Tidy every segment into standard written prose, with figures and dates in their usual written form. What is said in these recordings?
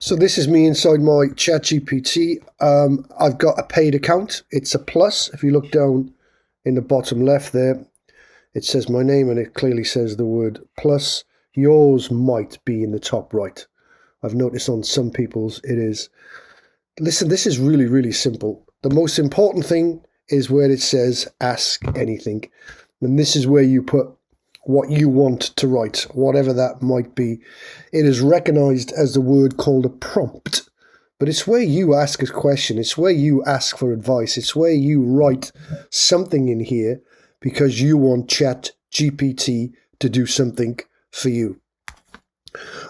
So this is me inside my ChatGPT. I've got a paid account. It's a plus. If you look down in the bottom left there, it says my name and it clearly says the word plus. Yours might be in the top right. I've noticed on some people's it is. Listen, this is really, really simple. The most important thing is where it says ask anything. And this is where you put what you want to write, whatever that might be. It is recognized as the word called a prompt, but it's where you ask a question. It's where you ask for advice. It's where you write something in here because you want ChatGPT to do something for you.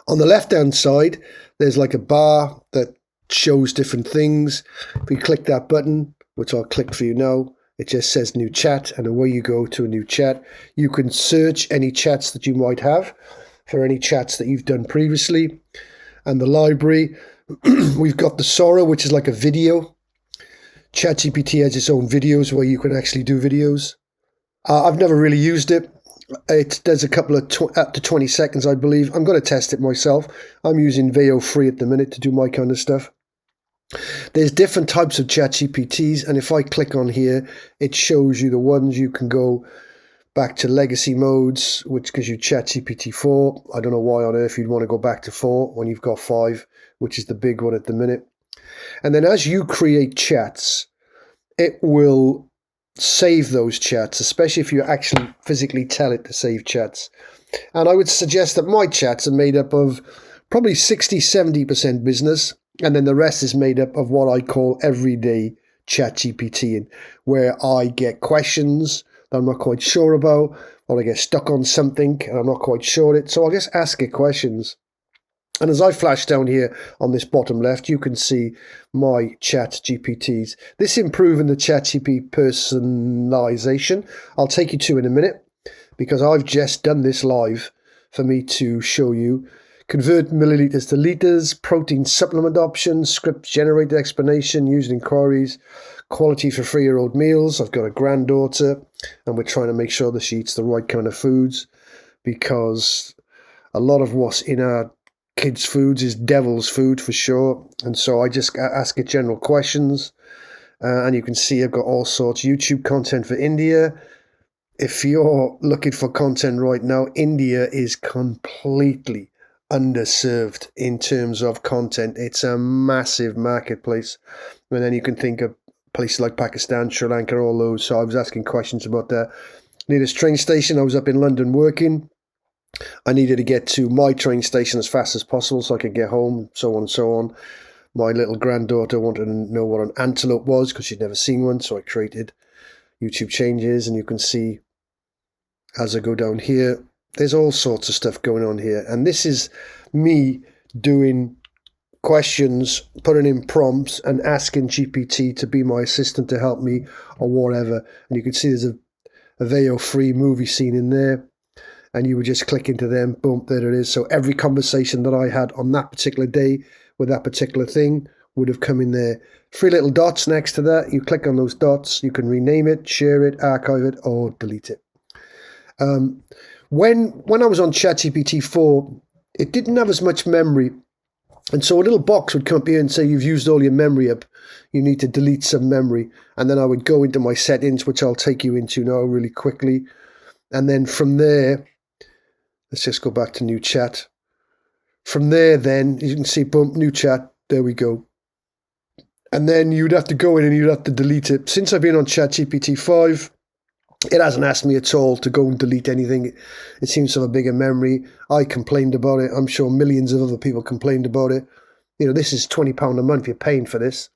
On the left-hand side, there's like a bar that shows different things. If you click that button, which I'll click for you now, it just says new chat, and away you go to a new chat. You can search any chats that you might have for any chats that you've done previously. And the library, we've got the Sora, which is like a video. ChatGPT has its own videos where you can actually do videos. I've never really used it. It does a couple of up to 20 seconds, I believe. I'm going to test it myself. I'm using VO free at the minute to do my kind of stuff. There's different types of ChatGPTs, and if I click on here, it shows you the ones you can go back to legacy modes, which gives you ChatGPT 4. I don't know why on earth you'd want to go back to 4 when you've got 5, which is the big one at the minute. And then as you create chats, it will save those chats, especially if you actually physically tell it to save chats. And I would suggest that my chats are made up of probably 60-70% business, and then the rest is made up of what I call everyday ChatGPT, where I get questions that I'm not quite sure about, or I get stuck on something and I'm not quite sure it. So I'll just ask it questions. And as I flash down here on this bottom left, you can see my ChatGPTs. This improving the ChatGPT personalization, I'll take you to in a minute, because I've just done this live for me to show you. Convert milliliters to liters, protein supplement options, script generated explanation, used inquiries, quality for 3-year-old meals. I've got a granddaughter and we're trying to make sure that she eats the right kind of foods, because a lot of what's in our kids' foods is devil's food for sure. And so I just ask it general questions. And you can see I've got all sorts of YouTube content for India. If you're looking for content right now, India is completely underserved in terms of content. It's a massive marketplace. And then you can think of places like Pakistan, Sri Lanka, all those. So I was asking questions about that. Nearest train station, I was up in London working. I needed to get to my train station as fast as possible so I could get home, so on and so on. My little granddaughter wanted to know what an antelope was because she'd never seen one, so I created YouTube changes, and you can see as I go down here, there's all sorts of stuff going on here. And this is me doing questions, putting in prompts and asking GPT to be my assistant to help me or whatever. And you can see there's a VO free movie scene in there. And you would just click into them, boom, there it is. So every conversation that I had on that particular day with that particular thing would have come in there. 3 little dots next to that. You click on those dots. You can rename it, share it, archive it, or delete it. When I was on ChatGPT 4, it didn't have as much memory. And so a little box would come up here and say, you've used all your memory up. You need to delete some memory. And then I would go into my settings, which I'll take you into now really quickly. And then from there, let's just go back to new chat. From there, then, you can see, boom, new chat. There we go. And then you'd have to go in and you'd have to delete it. Since I've been on ChatGPT 5, it hasn't asked me at all to go and delete anything. It seems to have a bigger memory. I complained about it. I'm sure millions of other people complained about it. You know, this is £20 a month. You're paying for this.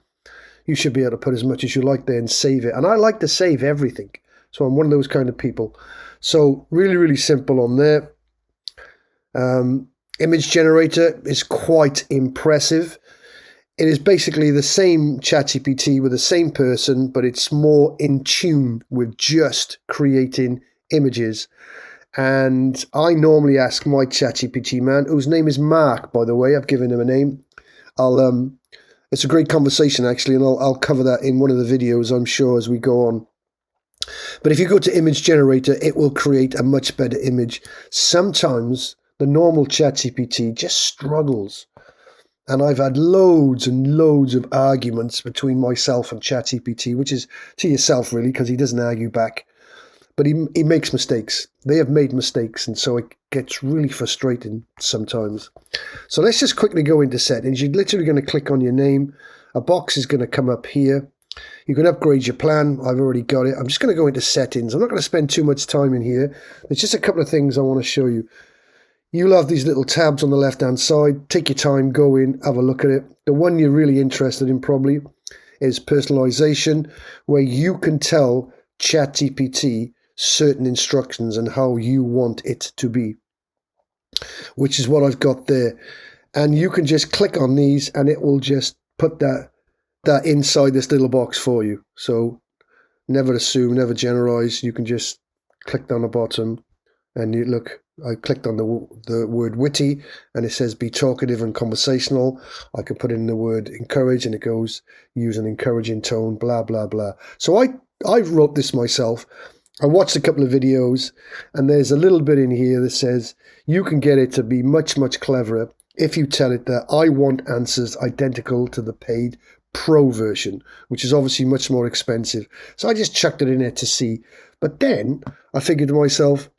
You should be able to put as much as you like there and save it. And I like to save everything. So I'm one of those kind of people. So really, really simple on there. Image generator is quite impressive. It is basically the same ChatGPT with the same person, but it's more in tune with just creating images. And I normally ask my ChatGPT man, whose name is Mark, by the way. I've given him a name. It's a great conversation, actually, and I'll cover that in one of the videos, I'm sure, as we go on. But if you go to image generator, it will create a much better image. Sometimes the normal ChatGPT just struggles. And I've had loads and loads of arguments between myself and ChatGPT, which is to yourself really, because he doesn't argue back. But he makes mistakes. They have made mistakes, and so it gets really frustrating sometimes. So let's just quickly go into settings. You're literally going to click on your name. A box is going to come up here. You can upgrade your plan. I've already got it. I'm just going to go into settings. I'm not going to spend too much time in here. There's just a couple of things I want to show you. You'll have these little tabs on the left-hand side. Take your time, go in, have a look at it. The one you're really interested in probably is personalization, where you can tell ChatGPT certain instructions and how you want it to be, which is what I've got there. And you can just click on these and it will just put that inside this little box for you. So never assume, never generalize. You can just click down the bottom and you look. I clicked on the word witty and it says be talkative and conversational. I could put in the word encourage and it goes use an encouraging tone, blah, blah, blah. So I wrote this myself. I watched a couple of videos and there's a little bit in here that says you can get it to be much, much cleverer if you tell it that I want answers identical to the paid Pro version, which is obviously much more expensive. So I just chucked it in there to see. But then I figured to myself,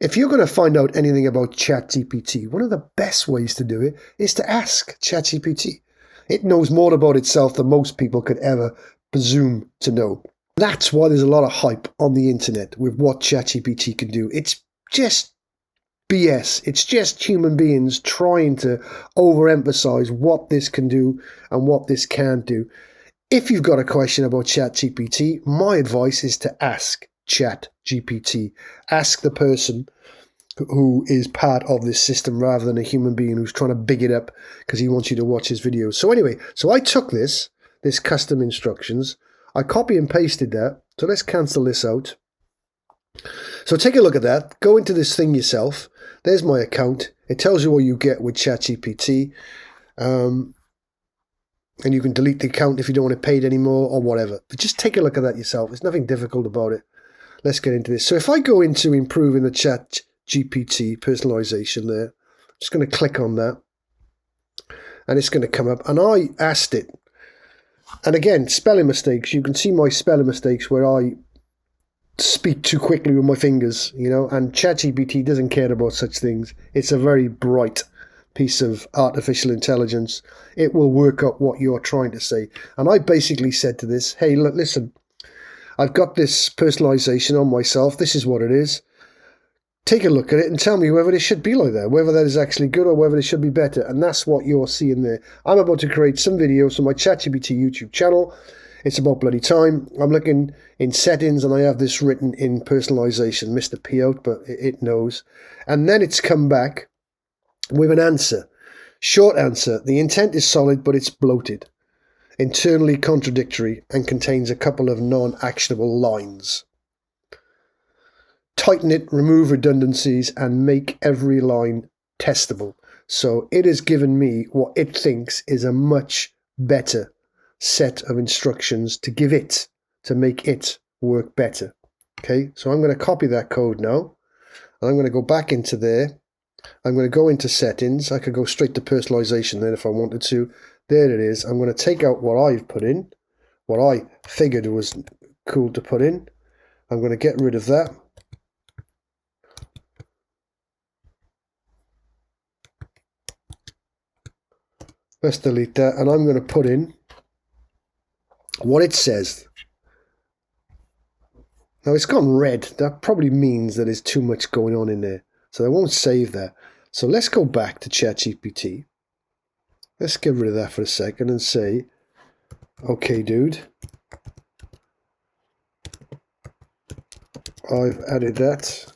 if you're going to find out anything about ChatGPT, one of the best ways to do it is to ask ChatGPT. It knows more about itself than most people could ever presume to know. That's why there's a lot of hype on the internet with what ChatGPT can do. It's just BS. It's just human beings trying to overemphasize what this can do and what this can't do. If you've got a question about ChatGPT, my advice is to ask ChatGPT. Ask the person who is part of this system rather than a human being who's trying to big it up because he wants you to watch his videos. So anyway, so I took this custom instructions, I copy and pasted that. So let's cancel this out. So take a look at that. Go into this thing yourself. There's my account. It tells you what you get with ChatGPT. And you can delete the account if you don't want it paid anymore or whatever. But just take a look at that yourself. There's nothing difficult about it. Let's get into this. So if I go into improving the ChatGPT personalization there, I'm just going to click on that. And it's going to come up. And I asked it. And again, spelling mistakes. You can see my spelling mistakes where I speak too quickly with my fingers, you know, and ChatGPT doesn't care about such things. It's a very bright piece of artificial intelligence. It will work out what you're trying to say. And I basically said to this, hey, look, listen, I've got this personalization on myself. This is what it is. Take a look at it and tell me whether it should be like that, whether that is actually good or whether it should be better. And that's what you're seeing there. I'm about to create some videos for my ChatGPT YouTube channel. It's about bloody time. I'm looking in settings and I have this written in personalization. Missed the P out, but it knows. And then it's come back with an answer. Short answer. The intent is solid, but it's bloated, internally contradictory, and contains a couple of non-actionable lines. Tighten it, remove redundancies, and make every line testable. So it has given me what it thinks is a much better set of instructions to give it, to make it work better. Okay, so I'm going to copy that code now. And I'm going to go back into there. I'm going to go into settings. I could go straight to personalization then if I wanted to. There it is. I'm going to take out what I've put in, what I figured was cool to put in. I'm going to get rid of that. Let's delete that, and I'm going to put in what it says. Now it's gone red. That probably means that there's too much going on in there. So I won't save that. So let's go back to ChatGPT. Let's get rid of that for a second and say, okay, dude, I've added that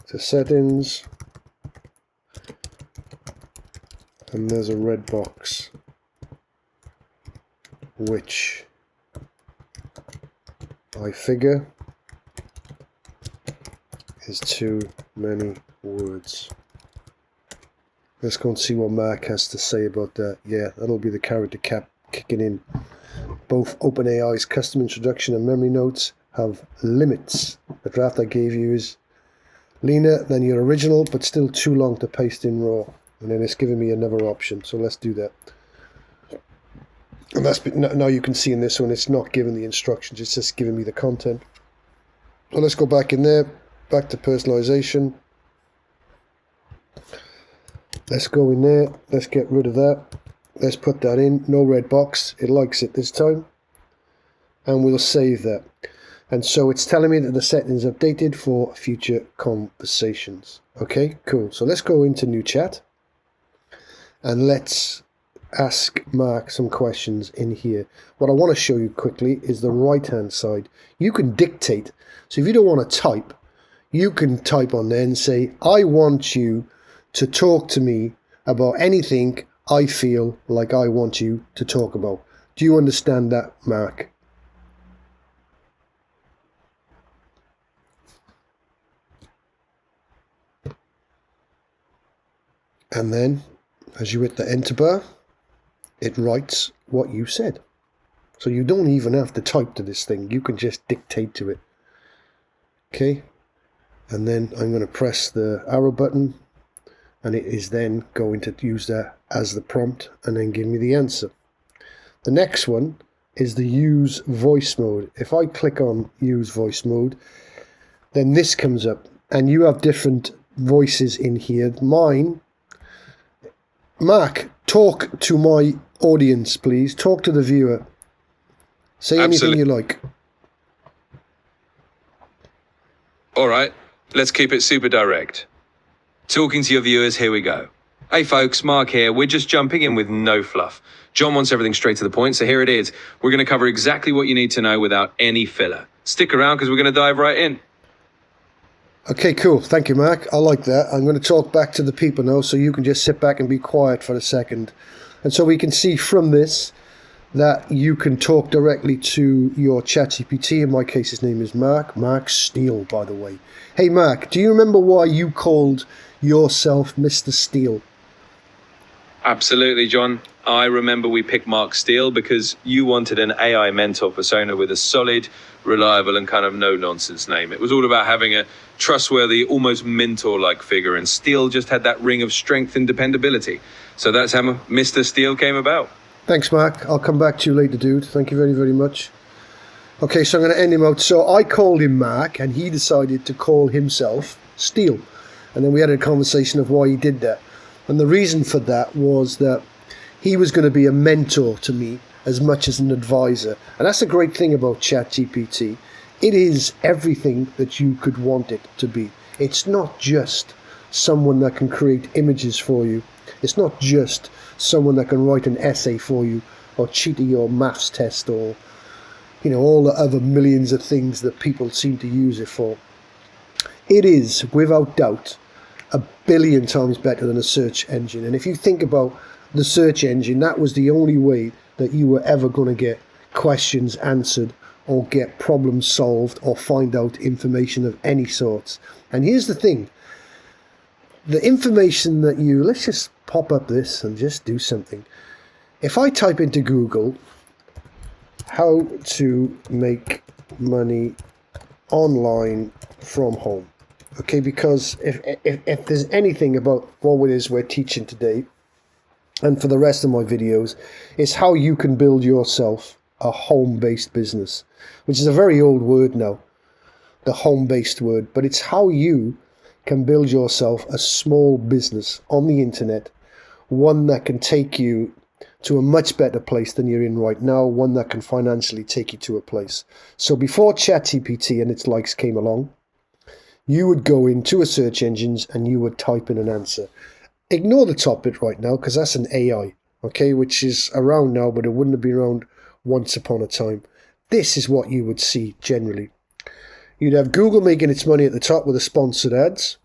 to settings. And there's a red box, which I figure is too many words. Let's go and see what Mark has to say about that. Yeah, that'll be the character cap kicking in. Both OpenAI's custom introduction and memory notes have limits. The draft I gave you is leaner than your original, but still too long to paste in raw. And then it's giving me another option. So let's do that. And that's now you can see in this one, it's not giving the instructions, it's just giving me the content. So let's go back in there, back to personalization. Let's go in there, let's get rid of that. Let's put that in, no red box, it likes it this time. And we'll save that. And so it's telling me that the settings updated for future conversations. Okay, cool. So let's go into new chat and let's ask Mark some questions in here. What I want to show you quickly is the right hand side. You can dictate. So if you don't want to type, you can type on there and say, I want you to talk to me about anything I feel like I want you to talk about. Do you understand that, Mark? And then, as you hit the enter bar, it writes what you said. So you don't even have to type to this thing. You can just dictate to it. Okay. And then I'm going to press the arrow button. And it is then going to use that as the prompt and then give me the answer. The next one is the use voice mode. If I click on use voice mode, then this comes up. And you have different voices in here. Mine... Mark, talk to my audience, please. Talk to the viewer. Say anything you like. All right, let's keep it super direct. Talking to your viewers, here we go. Hey folks, Mark here. We're just jumping in with no fluff. John wants everything straight to the point, so here it is. We're going to cover exactly what you need to know without any filler. Stick around because we're going to dive right in. Okay, cool. Thank you, Mark. I like that. I'm going to talk back to the people now so you can just sit back and be quiet for a second. And so we can see from this that you can talk directly to your ChatGPT. In my case, his name is Mark. Mark Steele, by the way. Hey, Mark, do you remember why you called yourself Mr. Steele? Absolutely, John. I remember we picked Mark Steele because you wanted an AI mentor persona with a solid, reliable, and kind of no-nonsense name. It was all about having a trustworthy, almost mentor-like figure, and Steele just had that ring of strength and dependability. So that's how Mr. Steele came about. Thanks, Mark. I'll come back to you later, dude. Thank you very, very much. Okay, so I'm going to end him out. So I called him Mark, and he decided to call himself Steele. And then we had a conversation of why he did that. And the reason for that was that he was going to be a mentor to me as much as an advisor. And that's the great thing about ChatGPT. It is everything that you could want it to be. It's not just someone that can create images for you. It's not just someone that can write an essay for you or cheat your maths test or, you know, all the other millions of things that people seem to use it for. It is, without doubt, a billion times better than a search engine. And if you think about the search engine, that was the only way that you were ever going to get questions answered or get problems solved or find out information of any sorts. And here's the thing. The information that let's just pop up this and just do something. If I type into Google, how to make money online from home. Okay, because if there's anything about what it is we're teaching today, and for the rest of my videos, it's how you can build yourself a home-based business, which is a very old word now, the home-based word, but it's how you can build yourself a small business on the internet, one that can take you to a much better place than you're in right now, one that can financially take you to a place. So before ChatGPT and its likes came along, you would go into a search engines and you would type in an answer. Ignore the top bit right now because that's an AI, okay, which is around now, but it wouldn't have been around once upon a time. This is what you would see generally. You'd have Google making its money at the top with the sponsored ads,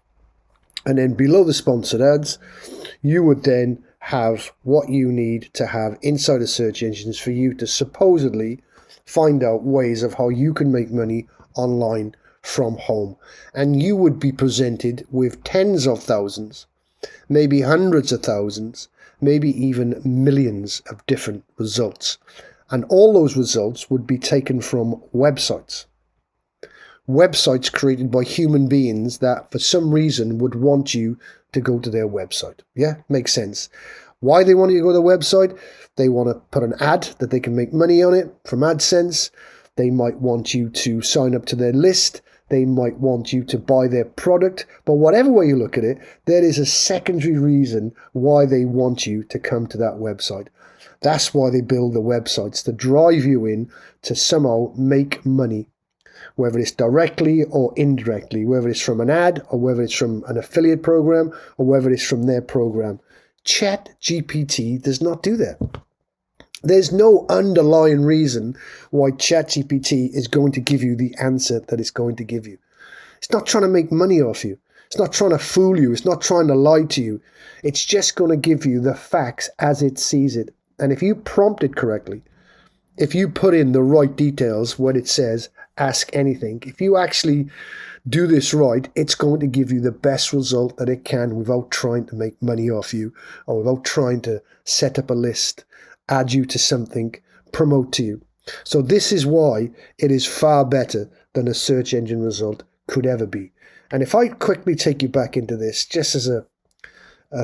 and then below the sponsored ads, you would then have what you need to have inside of search engines for you to supposedly find out ways of how you can make money online from home. And you would be presented with tens of thousands, maybe hundreds of thousands, maybe even millions of different results. And all those results would be taken from websites. websites created by human beings that for some reason would want you to go to their website. Yeah, makes sense. Why they want you to go to the website? They want to put an ad that they can make money on it from AdSense. They might want you to sign up to their list. They might want you to buy their product. But whatever way you look at it, there is a secondary reason why they want you to come to that website. That's why they build the websites, to drive you in to somehow make money, whether it's directly or indirectly, whether it's from an ad or whether it's from an affiliate program or whether it's from their program. ChatGPT does not do that. There's no underlying reason why ChatGPT is going to give you the answer that it's going to give you. It's not trying to make money off you. It's not trying to fool you. It's not trying to lie to you. It's just going to give you the facts as it sees it. And if you prompt it correctly, if you put in the right details when it says ask anything, if you actually do this right, it's going to give you the best result that it can without trying to make money off you or without trying to set up a list, add you to something, promote to you. So this is why it is far better than a search engine result could ever be. And if I quickly take you back into this, just as a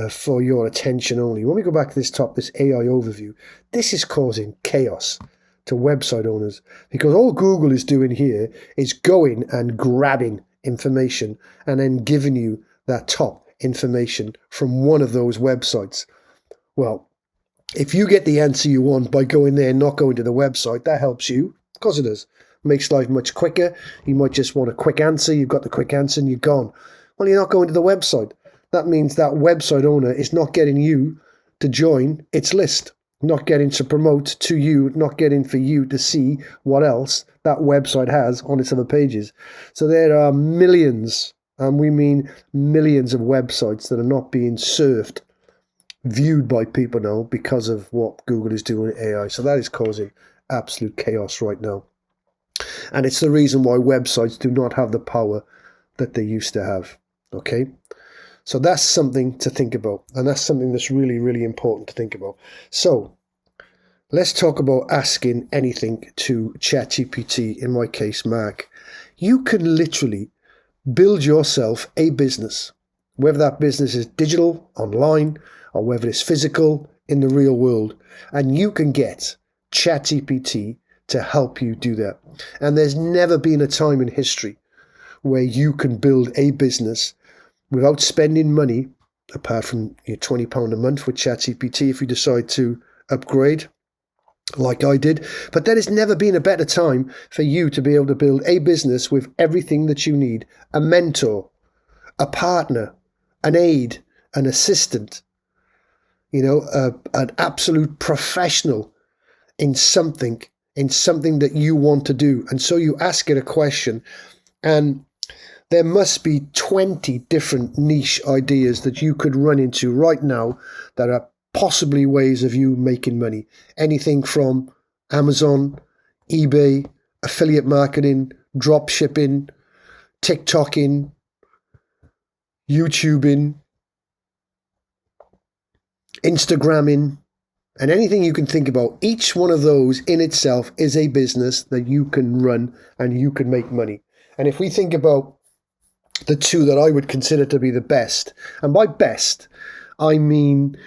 for your attention only, when we go back to this this AI overview, this is causing chaos to website owners, because all Google is doing here is going and grabbing information and then giving you that top information from one of those websites. Well, if you get the answer you want by going there and not going to the website, that helps you. Of course it does. Makes life much quicker. You might just want a quick answer. You've got the quick answer and you're gone. Well, you're not going to the website. That means that website owner is not getting you to join its list, not getting to promote to you, not getting for you to see what else that website has on its other pages. So there are millions, and we mean millions of websites that are not being served, viewed by people now because of what Google is doing with AI. So that is causing absolute chaos right now. And it's the reason why websites do not have the power that they used to have. Okay? So that's something to think about. And that's something that's really, really important to think about. So let's talk about asking anything to ChatGPT, in my case, Mark. You can literally build yourself a business, whether that business is digital, online, or whether it's physical, in the real world. And you can get ChatGPT to help you do that. And there's never been a time in history where you can build a business without spending money, apart from your £20 a month with ChatGPT if you decide to upgrade, like I did. But there has never been a better time for you to be able to build a business with everything that you need: a mentor, a partner, an aide, an assistant, an absolute professional in something that you want to do. And so you ask it a question, and there must be 20 different niche ideas that you could run into right now that are possibly ways of you making money. Anything from Amazon, eBay, affiliate marketing, drop shipping, TikToking, YouTubing, Instagramming, and anything you can think about. Each one of those in itself is a business that you can run and you can make money. And if we think about the two that I would consider to be the best, and by best, I mean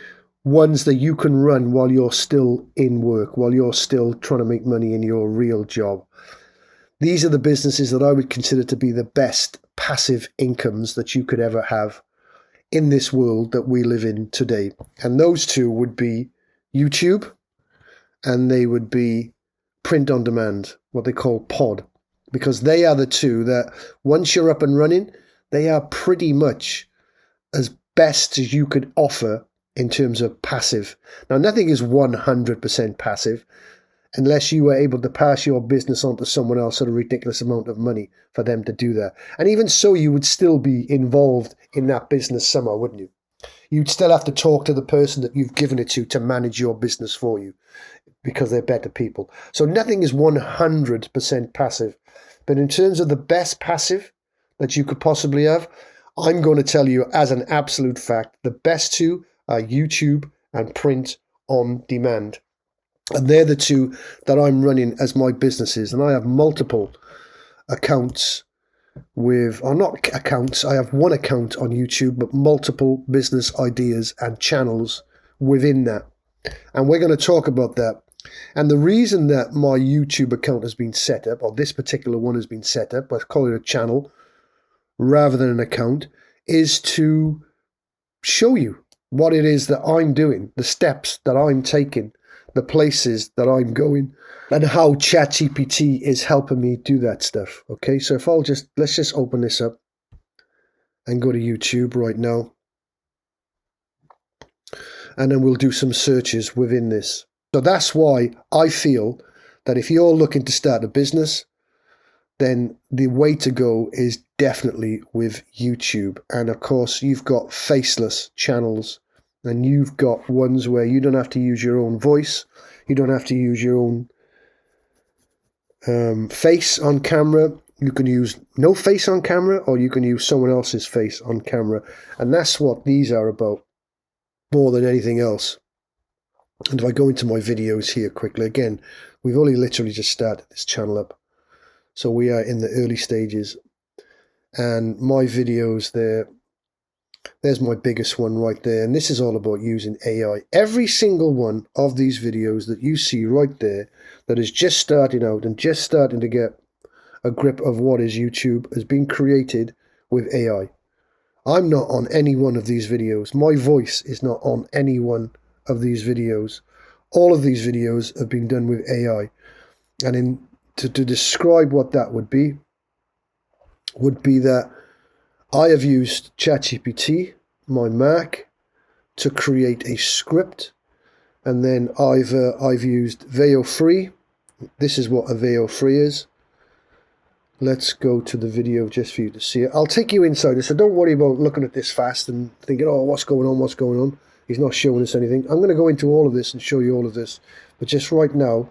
ones that you can run while you're still in work, while you're still trying to make money in your real job. These are the businesses that I would consider to be the best passive incomes that you could ever have in this world that we live in today. And those two would be YouTube, and they would be print on demand, what they call pod, because they are the two that once you're up and running, they are pretty much as best as you could offer in terms of passive. Now, nothing is 100% passive unless you were able to pass your business on to someone else at a ridiculous amount of money for them to do that. And even so, you would still be involved in that business somehow, wouldn't you? You'd still have to talk to the person that you've given it to manage your business for you, because they're better people. So nothing is 100% passive. But in terms of the best passive that you could possibly have, I'm going to tell you as an absolute fact, the best two are YouTube and print on demand. And they're the two that I'm running as my businesses. And I have multiple accounts with, or not accounts, I have one account on YouTube, but multiple business ideas and channels within that. And we're going to talk about that. And the reason that my YouTube account has been set up, or this particular one has been set up, let's call it a channel rather than an account, is to show you what it is that I'm doing, the steps that I'm taking, the places that I'm going, and how ChatGPT is helping me do that stuff. Okay, so let's just open this up and go to YouTube right now. And then we'll do some searches within this. So that's why I feel that if you're looking to start a business, then the way to go is definitely with YouTube. And of course, you've got faceless channels, and you've got ones where you don't have to use your own voice. You don't have to use your own face on camera. You can use no face on camera, or you can use someone else's face on camera. And that's what these are about more than anything else. And if I go into my videos here quickly, again, we've only literally just started this channel up. So we are in the early stages. And my videos there's my biggest one right there. And this is all about using AI. Every single one of these videos that you see right there that is just starting out and just starting to get a grip of what is YouTube has been created with AI. I'm not on any one of these videos. My voice is not on any one of these videos. All of these videos have been done with AI. And to describe what that would be that I have used ChatGPT, my Mac, to create a script, and then I've used VEO3. This is what a VEO3 is. Let's go to the video just for you to see it. I'll take you inside it, so don't worry about looking at this fast and thinking, oh, what's going on? He's not showing us anything. I'm going to go into all of this and show you all of this. But just right now,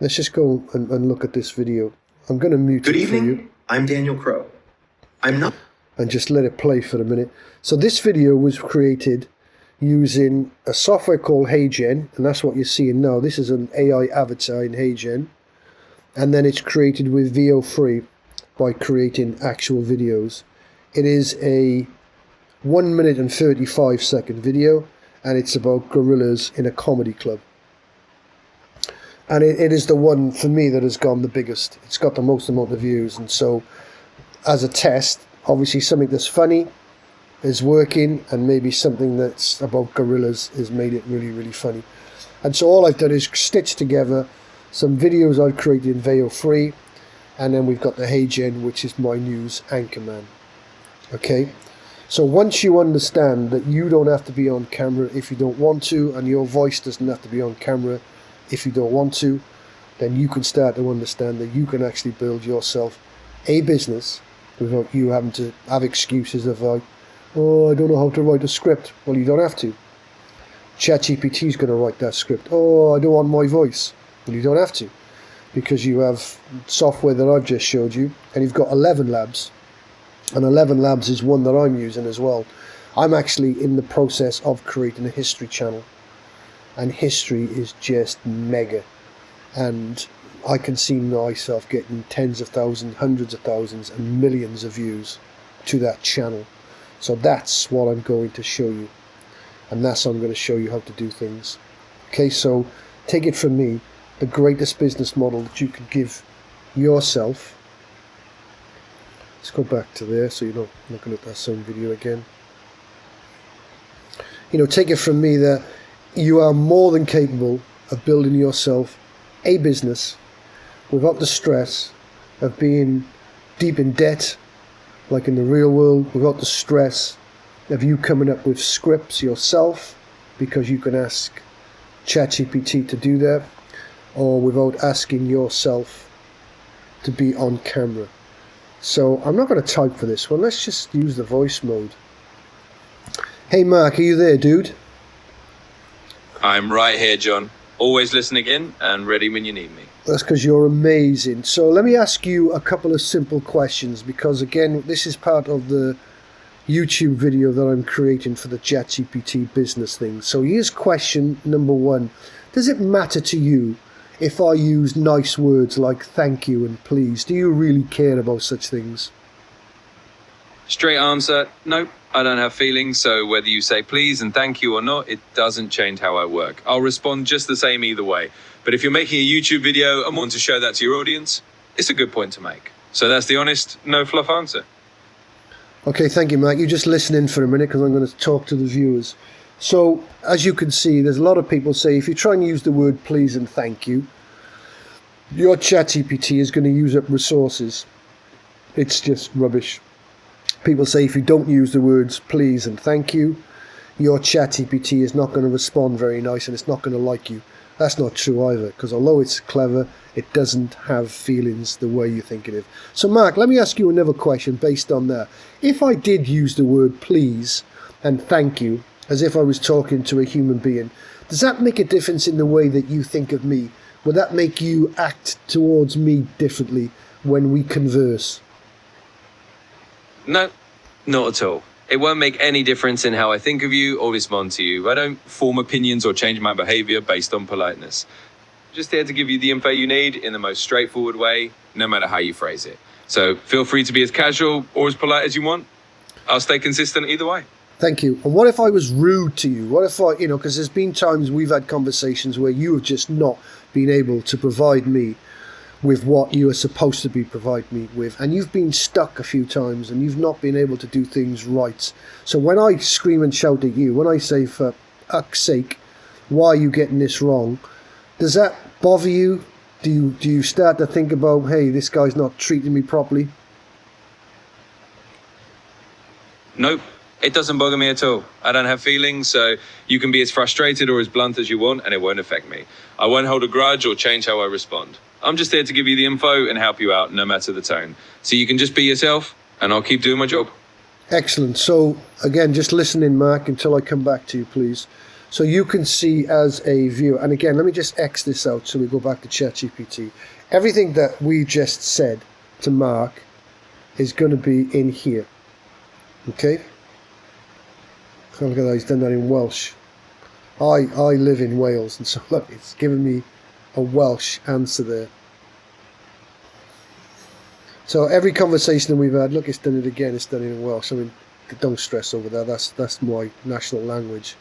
let's just go and look at this video. I'm going to mute it for you. Good evening, I'm Daniel Crow. And just let it play for a minute. So this video was created using a software called HeyGen, and that's what you're seeing now. This is an AI avatar in HeyGen. And then it's created with VEO3 by creating actual videos. It is a 1 minute and 35 second video, and it's about gorillas in a comedy club. And it is the one for me that has gone the biggest. It's got the most amount of views. And so as a test, obviously something that's funny is working, and maybe something that's about gorillas has made it really, really funny. And so all I've done is stitch together some videos I've created in VEO3, and then we've got the HeyGen, which is my news anchorman. Okay, so once you understand that you don't have to be on camera if you don't want to, and your voice doesn't have to be on camera if you don't want to, then you can start to understand that you can actually build yourself a business without you having to have excuses of like, oh, I don't know how to write a script. Well, you don't have to. ChatGPT is going to write that script. Oh, I don't want my voice. Well, you don't have to, because you have software that I've just showed you, and you've got ElevenLabs, and ElevenLabs is one that I'm using as well. I'm actually in the process of creating a history channel, and history is just mega, and I can see myself getting tens of thousands, hundreds of thousands, and millions of views to that channel. So that's what I'm going to show you, and that's how I'm going to show you how to do things. Okay, so take it from me, the greatest business model that you can give yourself. Let's go back to there so you're not looking at that same video again. Take it from me that you are more than capable of building yourself a business without the stress of being deep in debt, like in the real world, without the stress of you coming up with scripts yourself, because you can ask ChatGPT to do that, or without asking yourself to be on camera. So I'm not going to type for this one. Let's just use the voice mode. Hey Mark, are you there, dude? I'm right here, John. Always listening in and ready when you need me. That's because you're amazing. So let me ask you a couple of simple questions, because again, this is part of the YouTube video that I'm creating for the ChatGPT business thing. So here's question number one. Does it matter to you if I use nice words like thank you and please? Do you really care about such things? Straight answer, nope, I don't have feelings, so whether you say please and thank you or not, it doesn't change how I work. I'll respond just the same either way. But if you're making a YouTube video and want to show that to your audience, it's a good point to make. So that's the honest, no fluff answer. Okay, thank you, Mark. You just listen in for a minute because I'm going to talk to the viewers. So, as you can see, there's a lot of people say if you try and use the word please and thank you, your ChatGPT is going to use up resources. It's just rubbish. People say if you don't use the words please and thank you, your ChatGPT is not going to respond very nice and it's not going to like you. That's not true either, because although it's clever, it doesn't have feelings the way you think it is. So Mark, let me ask you another question based on that. If I did use the word please and thank you as if I was talking to a human being, does that make a difference in the way that you think of me? Would that make you act towards me differently when we converse? No, not at all. It won't make any difference in how I think of you or respond to you. I don't form opinions or change my behavior based on politeness. I'm just here to give you the info you need in the most straightforward way, no matter how you phrase it. So feel free to be as casual or as polite as you want. I'll stay consistent either way. Thank you. And what if I was rude to you? What if I, because there's been times we've had conversations where you have just not been able to provide me with what you are supposed to be providing me with, and you've been stuck a few times and you've not been able to do things right. So when I scream and shout at you, when I say for fuck's sake, why are you getting this wrong? Does that bother you? Do you start to think about, hey, this guy's not treating me properly? Nope. It doesn't bother me at all. I don't have feelings, so you can be as frustrated or as blunt as you want and it won't affect me. I won't hold a grudge or change how I respond. I'm just here to give you the info and help you out no matter the tone. So you can just be yourself and I'll keep doing my job. Excellent. So again, just listen in, Mark, until I come back to you, please. So you can see as a viewer, and again, let me just X this out so we go back to ChatGPT. Everything that we just said to Mark is going to be in here. Okay? So look at that, he's done that in Welsh. I live in Wales, and so look, it's given me a Welsh answer there. So every conversation that we've had, look, it's done it again, it's done it in Welsh. I mean, don't stress over that, that's my national language.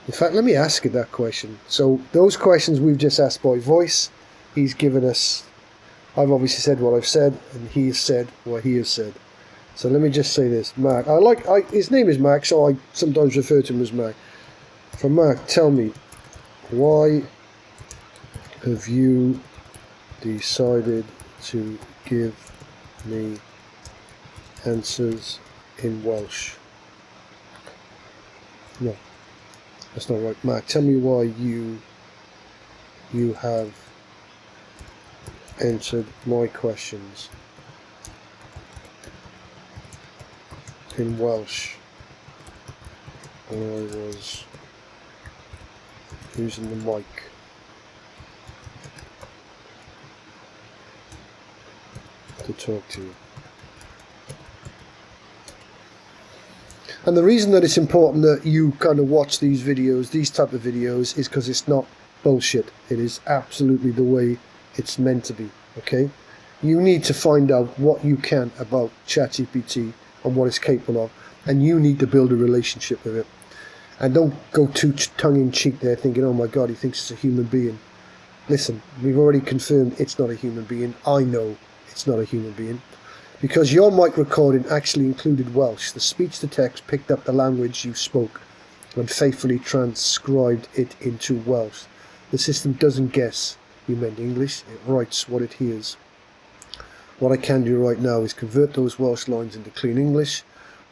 In fact, let me ask you that question. So those questions we've just asked by voice, he's given us, I've obviously said what I've said, and he's said what he has said. So let me just say this, Mark. His name is Mark, so I sometimes refer to him as Mark. So Mark, tell me, why have you decided to give me answers in Welsh? No, that's not right. Mark, tell me why you have answered my questions in Welsh when I was using the mic. To talk to you. And the reason that it's important that you kind of watch these videos, these type of videos, is because it's not bullshit. It is absolutely the way it's meant to be, okay? You need to find out what you can about ChatGPT and what it's capable of, and you need to build a relationship with it. And don't go too tongue-in-cheek there thinking, oh my God, he thinks it's a human being. Listen, we've already confirmed it's not a human being. I know it's not a human being, because your mic recording actually included Welsh. The speech-to-text picked up the language you spoke and faithfully transcribed it into Welsh. The system doesn't guess you meant English, it writes what it hears. What I can do right now is convert those Welsh lines into clean English,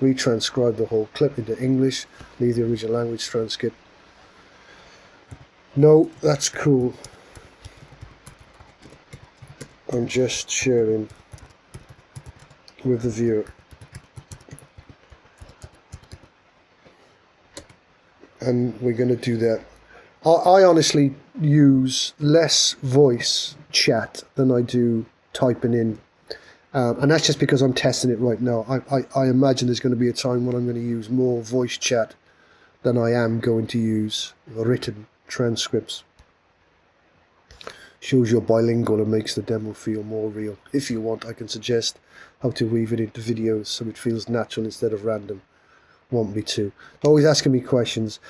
retranscribe the whole clip into English, leave the original language transcript. No, that's cool. I'm just sharing with the viewer. And we're going to do that. I honestly use less voice chat than I do typing in. And that's just because I'm testing it right now. I imagine there's going to be a time when I'm going to use more voice chat than I am going to use written transcripts. shows you're bilingual and makes the demo feel more real. If you want, I can suggest how to weave it into videos so it feels natural instead of random. Want me to? Always asking me questions.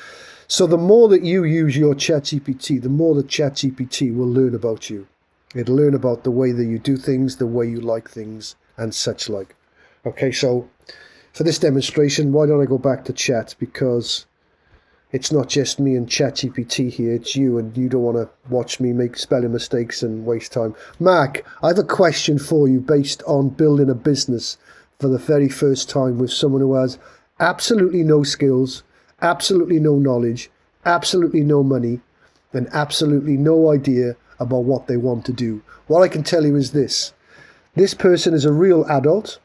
So the more that you use your ChatGPT, the more that ChatGPT will learn about you. It'll learn about the way that you do things, the way you like things, and such like. Okay, so for this demonstration, why don't I go back to chat? Because it's not just me and ChatGPT here, it's you, and you don't want to watch me make spelling mistakes and waste time. Mark, I have a question for you based on building a business for the very first time with someone who has absolutely no skills, absolutely no knowledge, absolutely no money, and absolutely no idea about what they want to do. What I can tell you is this. This person is a real adult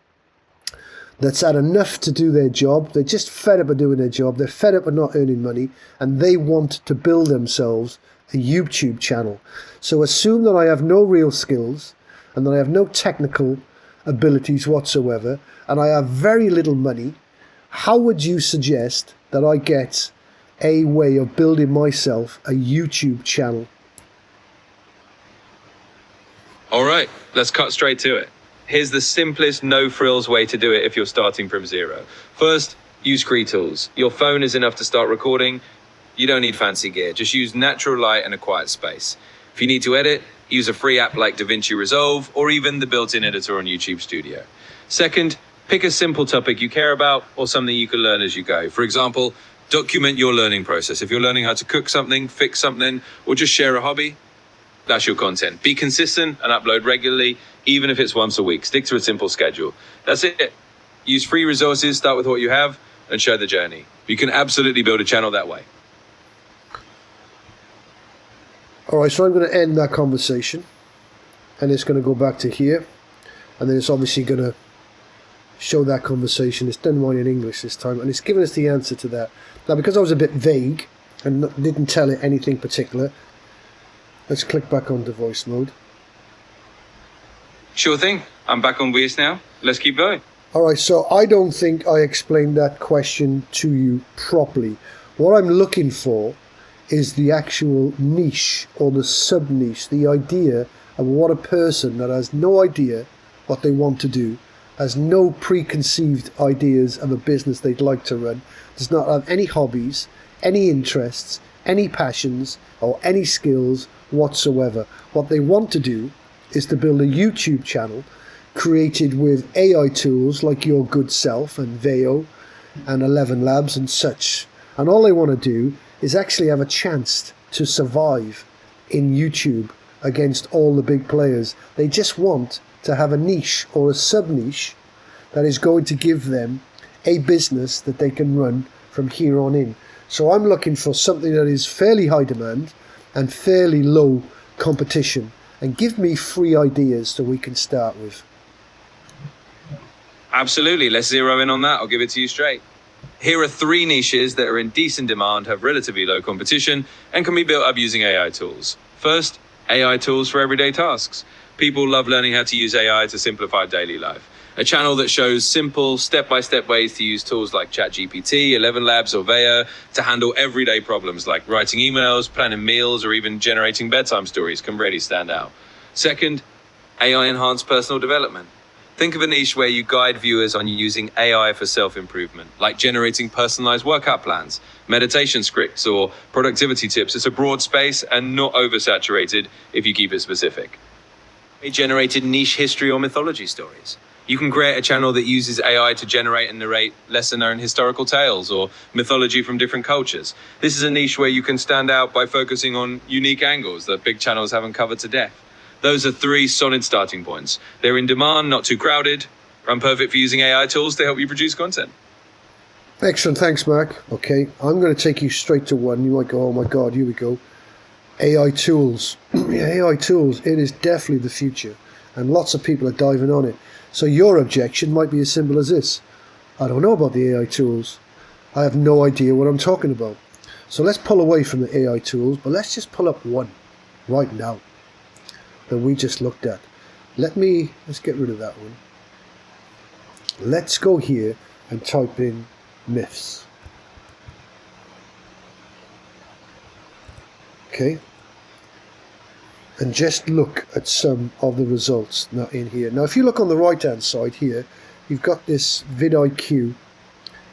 that's had enough to do their job. They're just fed up of doing their job. They're fed up of not earning money, and they want to build themselves a YouTube channel. So assume that I have no real skills and that I have no technical abilities whatsoever, and I have very little money. How would you suggest that I get a way of building myself a YouTube channel? All right, let's cut straight to it. Here's the simplest, no-frills way to do it if you're starting from zero. First, use free tools. Your phone is enough to start recording. You don't need fancy gear. Just use natural light and a quiet space. If you need to edit, use a free app like DaVinci Resolve or even the built-in editor on YouTube Studio. Second, pick a simple topic you care about or something you can learn as you go. For example, document your learning process. If you're learning how to cook something, fix something, or just share a hobby, that's your content. Be consistent and upload regularly, even if it's once a week. Stick to a simple schedule. That's it. Use free resources, start with what you have, and show the journey. You can absolutely build a channel that way. All right, so I'm going to end that conversation, and it's going to go back to here, and then it's obviously going to show that conversation. It's done one in English this time, and it's given us the answer to that. Now, because I was a bit vague and didn't tell it anything particular, let's click back onto voice mode. Sure thing. I'm back on voice now. Let's keep going. All right, so I don't think I explained that question to you properly. What I'm looking for is the actual niche or the sub-niche, the idea of what a person that has no idea what they want to do, has no preconceived ideas of a business they'd like to run, does not have any hobbies, any interests, any passions, or any skills whatsoever. What they want to do is to build a YouTube channel created with AI tools like your good self and Veo and ElevenLabs and such. And all they want to do is actually have a chance to survive in YouTube against all the big players. They just want to have a niche or a sub-niche that is going to give them a business that they can run from here on in. So I'm looking for something that is fairly high demand and fairly low competition, and give me free ideas so we can start with. Absolutely. Let's zero in on that. I'll give it to you straight. Here are 3 niches that are in decent demand, have relatively low competition, and can be built up using AI tools. First, AI tools for everyday tasks. People love learning how to use AI to simplify daily life. A channel that shows simple, step-by-step ways to use tools like ChatGPT, ElevenLabs, or Veo to handle everyday problems like writing emails, planning meals, or even generating bedtime stories can really stand out. Second, AI-enhanced personal development. Think of a niche where you guide viewers on using AI for self-improvement, like generating personalized workout plans, meditation scripts, or productivity tips. It's a broad space and not oversaturated if you keep it specific. Generated niche history or mythology stories. You can create a channel that uses AI to generate and narrate lesser-known historical tales or mythology from different cultures. This is a niche where you can stand out by focusing on unique angles that big channels haven't covered to death. Those are 3 solid starting points. They're in demand, not too crowded, and perfect for using AI tools to help you produce content. Excellent, thanks, Mark. Okay, I'm going to take you straight to one. You might go, oh my God, here we go. AI tools. Yeah, AI tools, it is definitely the future, and lots of people are diving on it. So your objection might be as simple as this. I don't know about the AI tools. I have no idea what I'm talking about. So let's pull away from the AI tools, but let's just pull up one right now that we just looked at. Let's get rid of that one. Let's go here and type in myths. Okay. and just look at some of the results not in here. Now, if you look on the right hand side here, you've got this vidIQ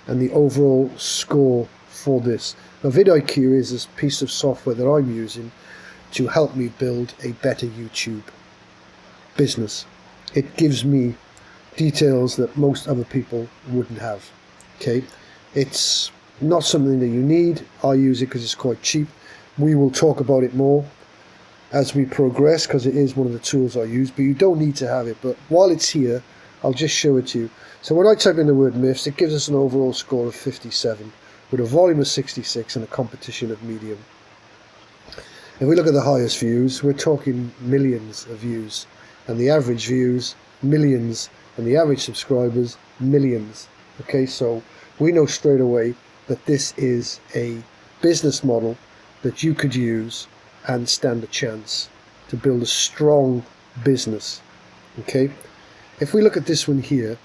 and the overall score for this. Now, vidIQ is this piece of software that I'm using to help me build a better YouTube business. It gives me details that most other people wouldn't have. Okay, it's not something that you need. I use it because it's quite cheap. We will talk about it more as we progress, because it is one of the tools I use, but you don't need to have it. But while it's here, I'll just show it to you. So when I type in the word myths, it gives us an overall score of 57 with a volume of 66 and a competition of medium. If we look at the highest views, we're talking millions of views, and the average views, millions, and the average subscribers, millions. Okay, so we know straight away that this is a business model that you could use and stand a chance to build a strong business. Okay, if we look at this one here,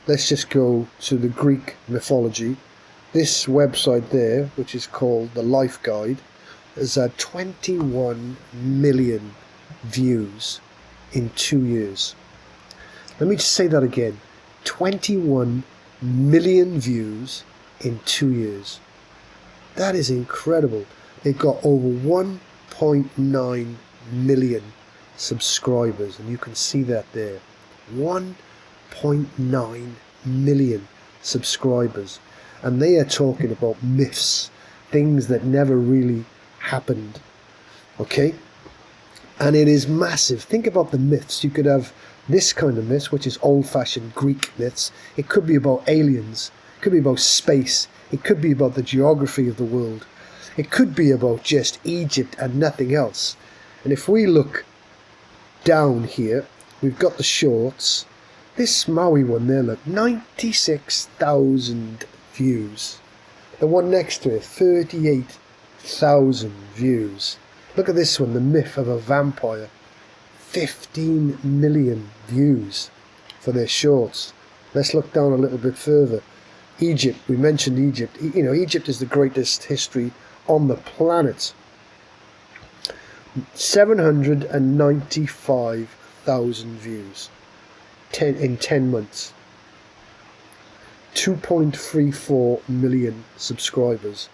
let's just go to the Greek mythology. This website there, which is called the Life Guide, has had 21 million views in 2 years. Let me just say that again. 21 million views in 2 years. That is incredible. They've got over 1.9 million subscribers, and you can see that there. 1.9 million subscribers, and they are talking about myths, things that never really happened. Okay, and it is massive. Think about the myths. You could have this kind of myths, which is old-fashioned Greek myths. It could be about aliens, it could be about space, it could be about the geography of the world, it could be about just Egypt and nothing else. And if we look down here, we've got the shorts. This Maui one there, look, 96,000 views. The one next to it, 38,000 views. Look at this one, the myth of a vampire. 15 million views for their shorts. Let's look down a little bit further. Egypt, we mentioned Egypt. You know, Egypt is the greatest history on the planet. 795,000 views in 10 months. 2.34 million subscribers.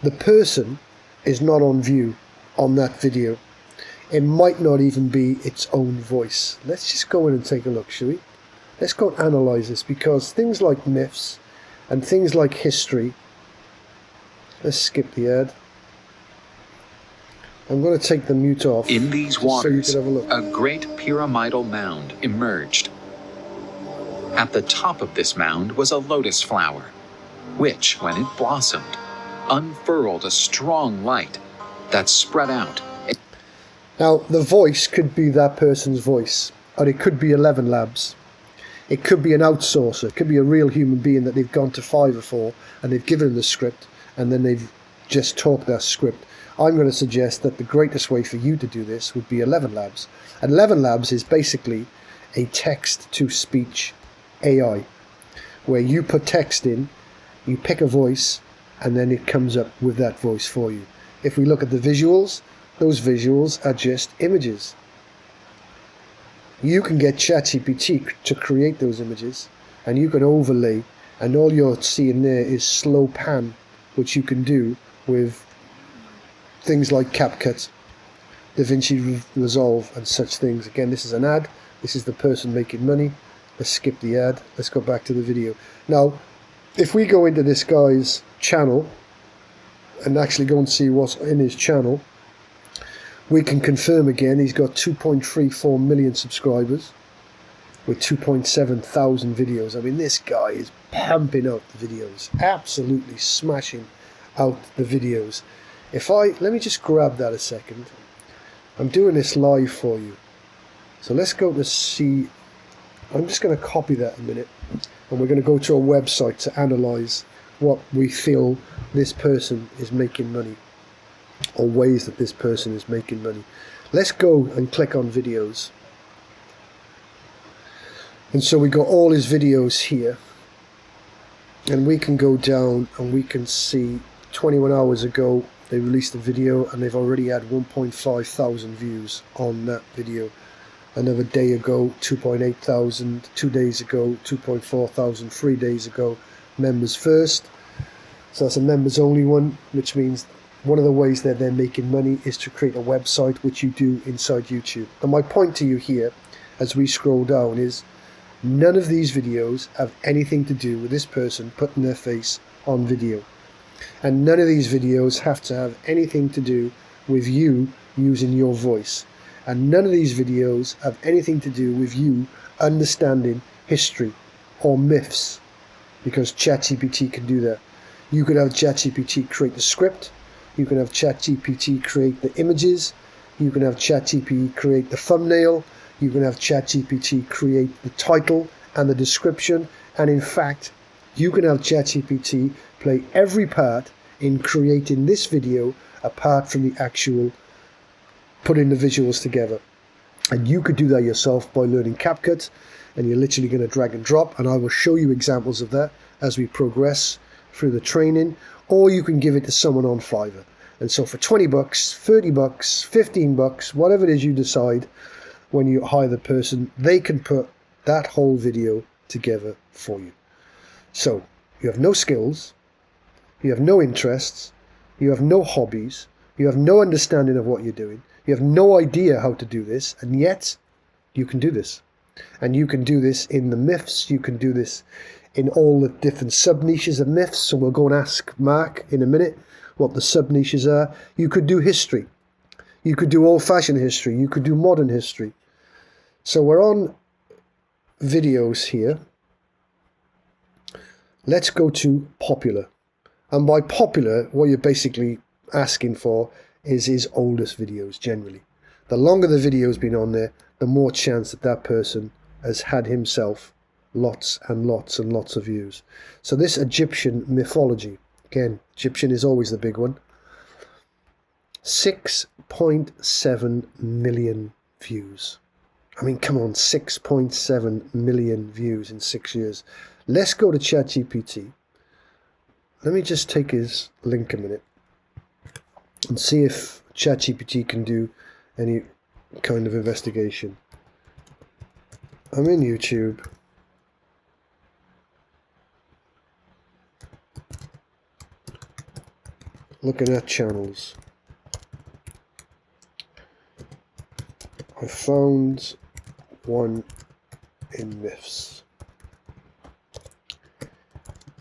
The person is not on view on that video. It might not even be its own voice. Let's just go in and take a look, shall we? Let's go and analyze this, because things like myths and things like history. Let's skip the ad. I'm going to take the mute off. In these waters, so you can have a look. a great pyramidal mound emerged. At the top of this mound was a lotus flower, which, when it blossomed, unfurled a strong light that spread out. Now, the voice could be that person's voice, or it could be ElevenLabs. It could be an outsourcer. It could be a real human being that they've gone to Fiverr for, and they've given them the script, and then they've just talked that script. I'm going to suggest that the greatest way for you to do this would be ElevenLabs. And ElevenLabs is basically a text-to-speech AI, where you put text in, you pick a voice, and then it comes up with that voice for you. If we look at the visuals, those visuals are just images. You can get ChatGPT to create those images, and you can overlay, and all you're seeing there is slow pan, which you can do with things like CapCut, DaVinci Resolve, and such things. Again, this is an ad. This is the person making money. Let's skip the ad. Let's go back to the video. Now, if we go into this guy's channel and actually go and see what's in his channel, we can confirm again he's got 2.34 million subscribers with 2.7 thousand videos. I mean, this guy is pumping out the videos, absolutely smashing out the videos. Let me just grab that a second. I'm doing this live for you. So let's go to see. I'm just going to copy that a minute, and we're going to go to a website to analyze what we feel this person is making money, or ways that this person is making money. Let's go and click on videos. And so we got all his videos here, and we can go down and we can see 21 hours ago, they released a video and they've already had 1.5 thousand views on that video. Another day ago, 2.8 thousand, 2 days ago, 2.4 thousand, 3 days ago, members first. So that's a members only one, which means one of the ways that they're making money is to create a website, which you do inside YouTube. And my point to you here, as we scroll down, is none of these videos have anything to do with this person putting their face on video. And none of these videos have to have anything to do with you using your voice. And none of these videos have anything to do with you understanding history or myths, because ChatGPT can do that. You could have ChatGPT create the script. You can have ChatGPT create the images. You can have ChatGPT create the thumbnail. You can have ChatGPT create the title and the description. And in fact, you can have ChatGPT play every part in creating this video apart from the actual putting the visuals together. And you could do that yourself by learning CapCut, and you're literally going to drag and drop, and I will show you examples of that as we progress through the training. Or you can give it to someone on Fiverr. And so for 20 bucks, 30 bucks, 15 bucks, whatever it is you decide, when you hire the person, they can put that whole video together for you. So you have no skills, you have no interests, you have no hobbies, you have no understanding of what you're doing, you have no idea how to do this, and yet you can do this. And you can do this in the myths, you can do this in all the different sub-niches of myths. So we'll go and ask Mark in a minute what the sub-niches are. You could do history. You could do old-fashioned history. You could do modern history. So we're on videos here. Let's go to popular. And by popular, what you're basically asking for is his oldest videos generally. The longer the video's been on there, the more chance that that person has had himself lots and lots and lots of views. So this Egyptian mythology, again, Egyptian is always the big one. 6.7 million views. I mean, come on, 6.7 million views in 6 years. Let's go to ChatGPT. Let me just take his link a minute and see if ChatGPT can do any kind of investigation. I'm in YouTube. Looking at channels. I found one in myths.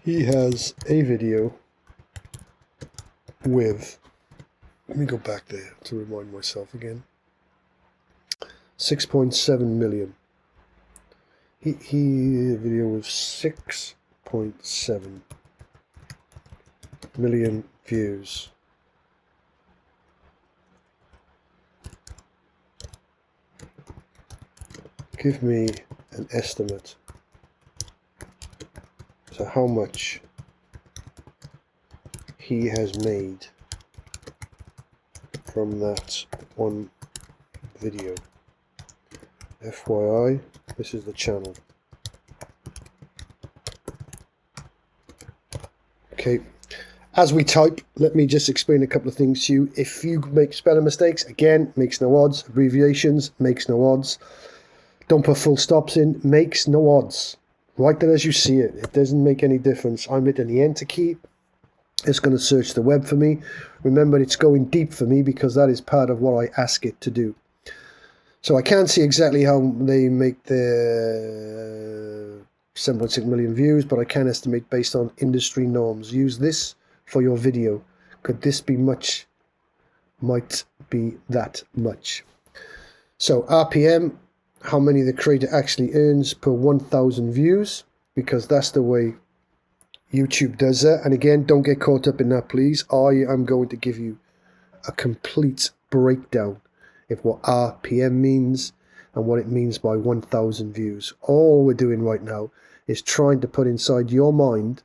He has a video with, let me go back there to remind myself again, 6.7 million. He video with 6.7 million views. Give me an estimate. So how much he has made from that one video. FYI, this is the channel. Okay, as we type, let me just explain a couple of things to you. If you make spelling mistakes, again, makes no odds. Abbreviations, makes no odds. Don't put full stops in, makes no odds. Write that as you see it. It doesn't make any difference. I'm hitting the enter key. It's going to search the web for me. Remember, it's going deep for me because that is part of what I ask it to do. So I can't see exactly how they make their 7.6 million views, but I can estimate based on industry norms. Use this for your video. Could this be much? Might be that much. So RPM, how many the creator actually earns per 1,000 views, because that's the way YouTube does that. And again, don't get caught up in that, please. I am going to give you a complete breakdown of what RPM means and what it means by 1,000 views. All we're doing right now is trying to put inside your mind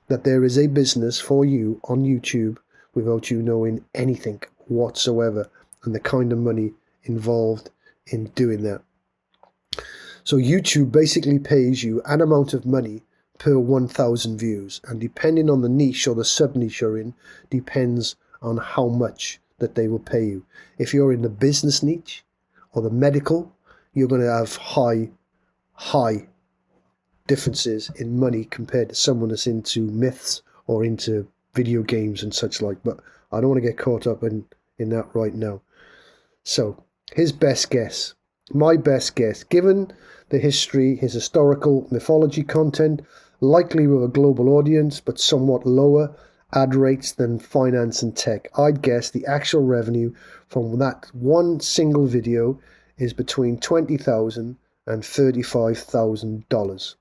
that there is a business for you on YouTube without you knowing anything whatsoever, and the kind of money involved in doing that. So YouTube basically pays you an amount of money per 1,000 views, and depending on the niche or the sub-niche you're in, depends on how much that they will pay you. If you're in the business niche or the medical, you're going to have high differences in money compared to someone that's into myths or into video games and such like. But I don't want to get caught up in that right now. So his best guess, my best guess, given the history, his historical mythology content, likely with a global audience, but somewhat lower ad rates than finance and tech, I'd guess the actual revenue from that one single video is between $20,000 and $35,000.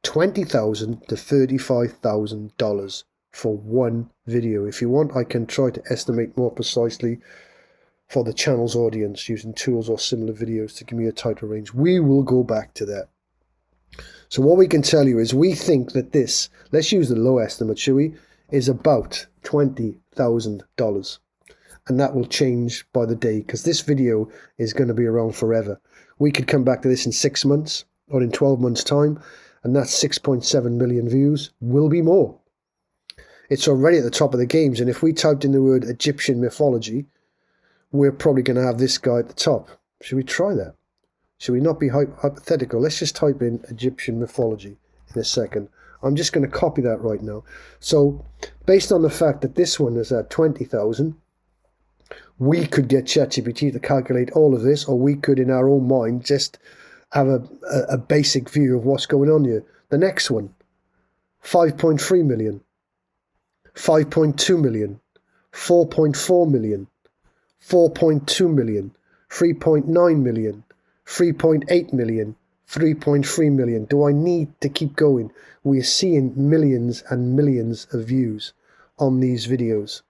$20,000 to $35,000 for one video. If you want, I can try to estimate more precisely for the channel's audience using tools or similar videos to give me a tighter range. We will go back to that. So what we can tell you is we think that this, let's use the low estimate, shall we, is about $20,000. And that will change by the day because this video is going to be around forever. We could come back to this in 6 months or in 12 months' time, and that's 6.7 million views, will be more. It's already at the top of the games, and if we typed in the word Egyptian mythology, we're probably going to have this guy at the top. Should we try that? Should we not be hypothetical? Let's just type in Egyptian mythology in a second. I'm just going to copy that right now. So based on the fact that this one is at 20,000, we could get ChatGPT to calculate all of this, or we could in our own mind just have a basic view of what's going on here. The next one, 5.3 million, 5.2 million, 4.4 million, 4.2 million, 3.9 million, 3.8 million, 3.3 million. Do I need to keep going? We are seeing millions and millions of views on these videos.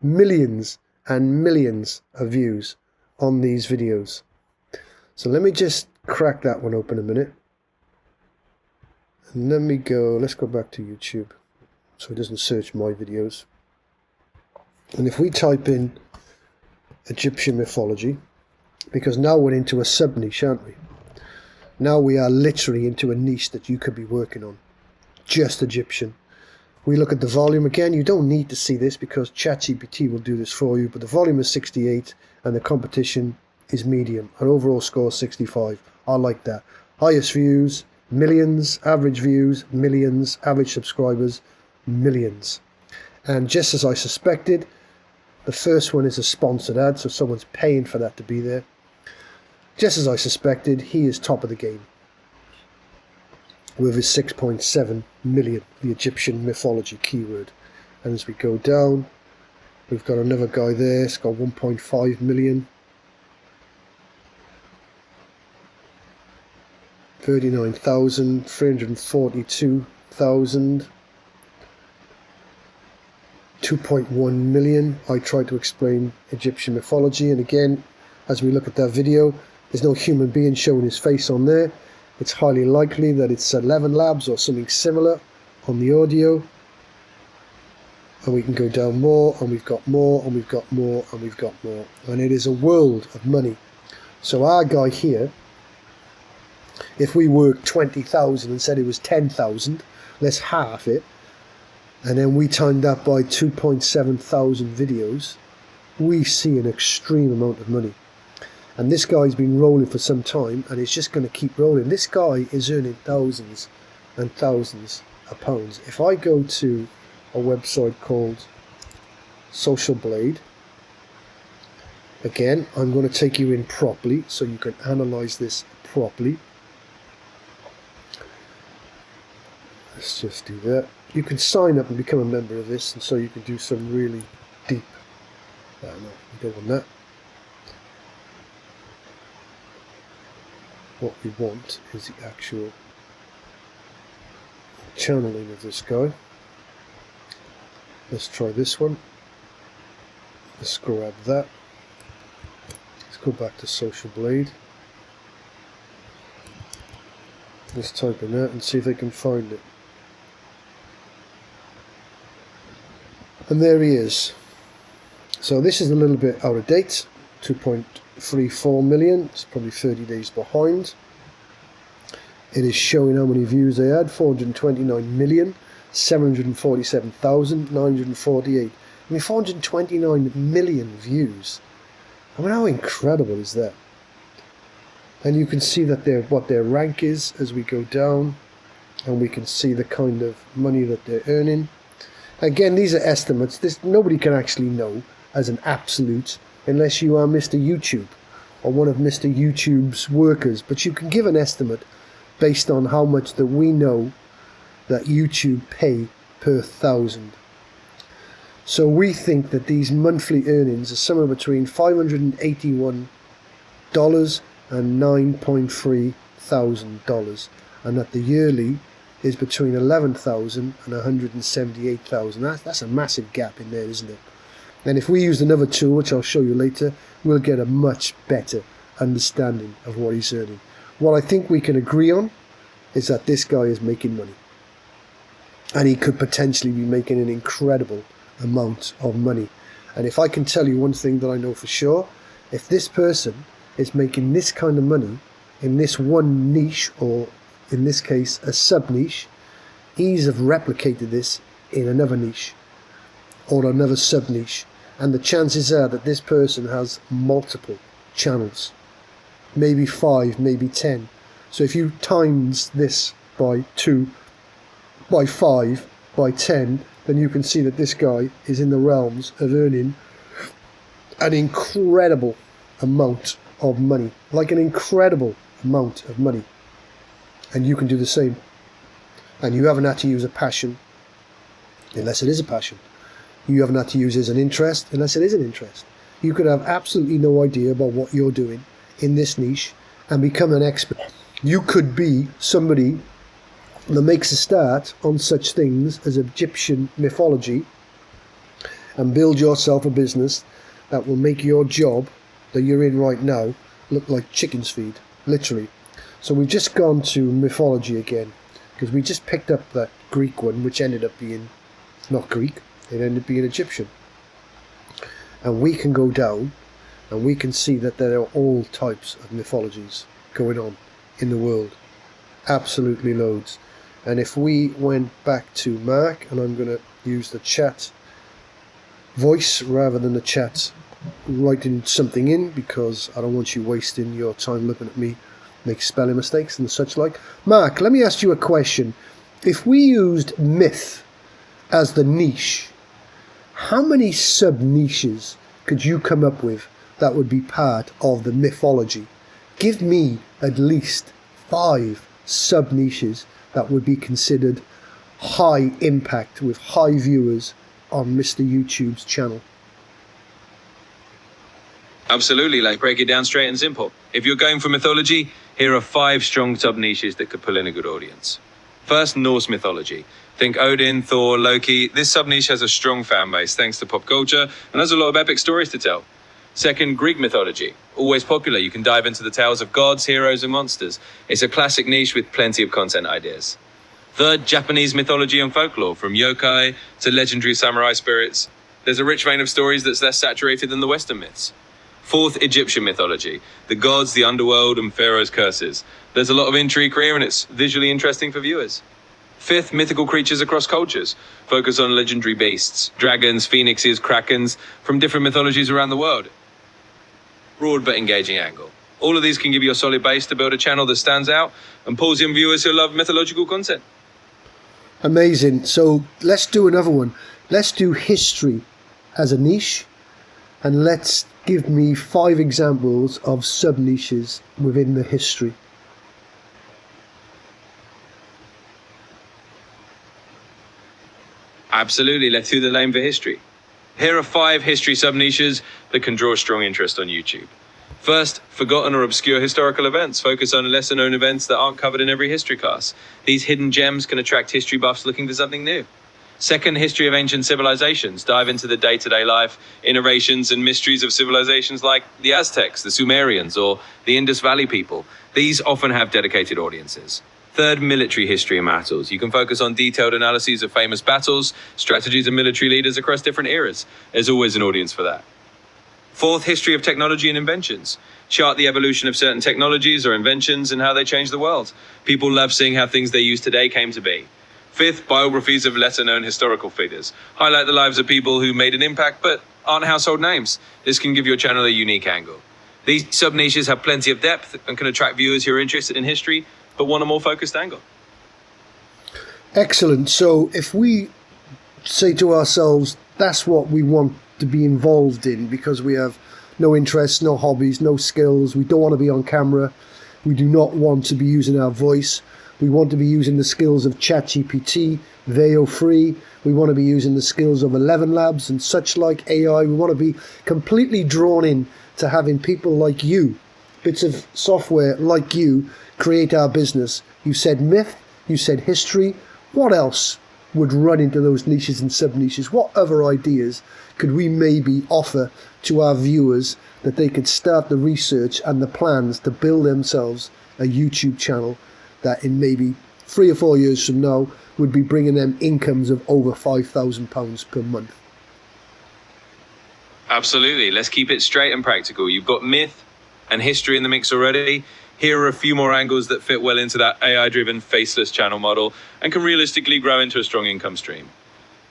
Millions and millions of views on these videos. So let me just crack that one open a minute. And let me go, let's go back to YouTube so it doesn't search my videos. And if we type in Egyptian mythology, because now we're into a sub-niche, aren't we? Now we are literally into a niche that you could be working on. Just Egyptian. We look at the volume again. You don't need to see this because ChatGPT will do this for you, but the volume is 68 and the competition is medium. An overall score 65. I like that. Highest views, millions. Average views, millions. Average subscribers, millions. And just as I suspected, the first one is a sponsored ad, so someone's paying for that to be there. Just as I suspected, he is top of the game with his 6.7 million, the Egyptian mythology keyword. And as we go down, we've got another guy there, it's got 1.5 million. 39,000, 342,000, 2.1 million. I tried to explain Egyptian mythology, and again, as we look at that video, there's no human being showing his face on there. It's highly likely that it's ElevenLabs or something similar on the audio. And we can go down more, and we've got more, and we've got more, and we've got more. And it is a world of money. So our guy here, if we worked 20,000 and said it was 10,000, let's half it, and then we timed that by 2.7 thousand videos, we see an extreme amount of money. And this guy's been rolling for some time, and it's just going to keep rolling. This guy is earning thousands and thousands of pounds. If I go to a website called SocialBlade, again, I'm going to take you in properly so you can analyze this properly. Let's just do that. You can sign up and become a member of this, and so you can do some really deep. No, you don't want that. What we want is the actual channeling of this guy. Let's try this one. Let's grab that. Let's go back to SocialBlade. Let's type in that and see if they can find it. And there he is. So this is a little bit out of date. 2.34 million. It's probably 30 days behind. It is showing how many views they had: 429,747,948. I mean, 429 million views. I mean, how incredible is that? And you can see that what their rank is as we go down, and we can see the kind of money that they're earning. Again, these are estimates. Nobody can actually know as an absolute unless you are Mr. YouTube or one of Mr. YouTube's workers. But you can give an estimate based on how much that we know that YouTube pay per 1,000. So we think that these monthly earnings are somewhere between $581 and $9.3 thousand, and that the yearly is between $11,000 and $178,000. That's a massive gap in there, isn't it? And if we use another tool, which I'll show you later, we'll get a much better understanding of what he's earning. What I think we can agree on is that this guy is making money, and he could potentially be making an incredible amount of money. And if I can tell you one thing that I know for sure, if this person is making this kind of money in this one niche, or in this case a sub niche, he's have replicated this in another niche or another sub niche, and the chances are that this person has multiple channels, maybe 5, maybe 10. So if you times this by 2, by 5, by 10, then you can see that this guy is in the realms of earning an incredible amount of money, like an incredible amount of money. And you can do the same. And you haven't had to use a passion, unless it is a passion. You haven't had to use it as an interest, unless it is an interest. You could have absolutely no idea about what you're doing in this niche and become an expert. You could be somebody that makes a start on such things as Egyptian mythology and build yourself a business that will make your job that you're in right now look like chicken's feed, literally. So we've just gone to mythology again, because we just picked up that Greek one, which ended up being not Greek, it ended up being Egyptian. And we can go down and we can see that there are all types of mythologies going on in the world. Absolutely loads. And if we went back to Mark, and I'm going to use the chat voice rather than the chat writing something in, because I don't want you wasting your time looking at me make spelling mistakes and such like. Mark, let me ask you a question. If we used myth as the niche, how many sub-niches could you come up with that would be part of the mythology? Give me at least 5 sub-niches that would be considered high impact with high viewers on Mr. YouTube's channel. Absolutely, like break it down straight and simple. If you're going for mythology, here are 5 strong sub-niches that could pull in a good audience. First, Norse mythology. Think Odin, Thor, Loki. This sub-niche has a strong fan base thanks to pop culture and has a lot of epic stories to tell. Second, Greek mythology. Always popular, you can dive into the tales of gods, heroes and monsters. It's a classic niche with plenty of content ideas. Third, Japanese mythology and folklore, from yokai to legendary samurai spirits. There's a rich vein of stories that's less saturated than the Western myths. Fourth, Egyptian mythology. The gods, the underworld, and pharaoh's curses. There's a lot of intrigue here and it's visually interesting for viewers. Fifth, mythical creatures across cultures. Focus on legendary beasts, dragons, phoenixes, krakens, from different mythologies around the world. Broad but engaging angle. All of these can give you a solid base to build a channel that stands out and pulls in viewers who love mythological content. Amazing. So let's do another one. Let's do history as a niche, and let's give me 5 examples of sub-niches within the history. Absolutely, let's do the lane for history. Here are 5 history sub-niches that can draw strong interest on YouTube. First, forgotten or obscure historical events. Focus on lesser-known events that aren't covered in every history class. These hidden gems can attract history buffs looking for something new. Second, history of ancient civilizations. Dive into the day-to-day life, innovations and mysteries of civilizations like the Aztecs, the Sumerians, or the Indus Valley people. These often have dedicated audiences. Third, military history and battles. You can focus on detailed analyses of famous battles, strategies of military leaders across different eras. There's always an audience for that. Fourth, history of technology and inventions. Chart the evolution of certain technologies or inventions and how they changed the world. People love seeing how things they use today came to be. Fifth, biographies of lesser-known historical figures. Highlight the lives of people who made an impact but aren't household names. This can give your channel a unique angle. These sub-niches have plenty of depth and can attract viewers who are interested in history but want a more focused angle. Excellent. So if we say to ourselves, that's what we want to be involved in because we have no interests, no hobbies, no skills, we don't want to be on camera, we do not want to be using our voice, we want to be using the skills of ChatGPT, Veo free, we want to be using the skills of ElevenLabs and such like AI, we want to be completely drawn in to having people like you, bits of software like you, create our business. You said myth, you said history. What else would run into those niches and sub-niches? What other ideas could we maybe offer to our viewers that they could start the research and the plans to build themselves a YouTube channel that in maybe 3 or 4 years from now would be bringing them incomes of over £5,000 per month? Absolutely. Let's keep it straight and practical. You've got myth and history in the mix already. Here are a few more angles that fit well into that AI-driven faceless channel model and can realistically grow into a strong income stream.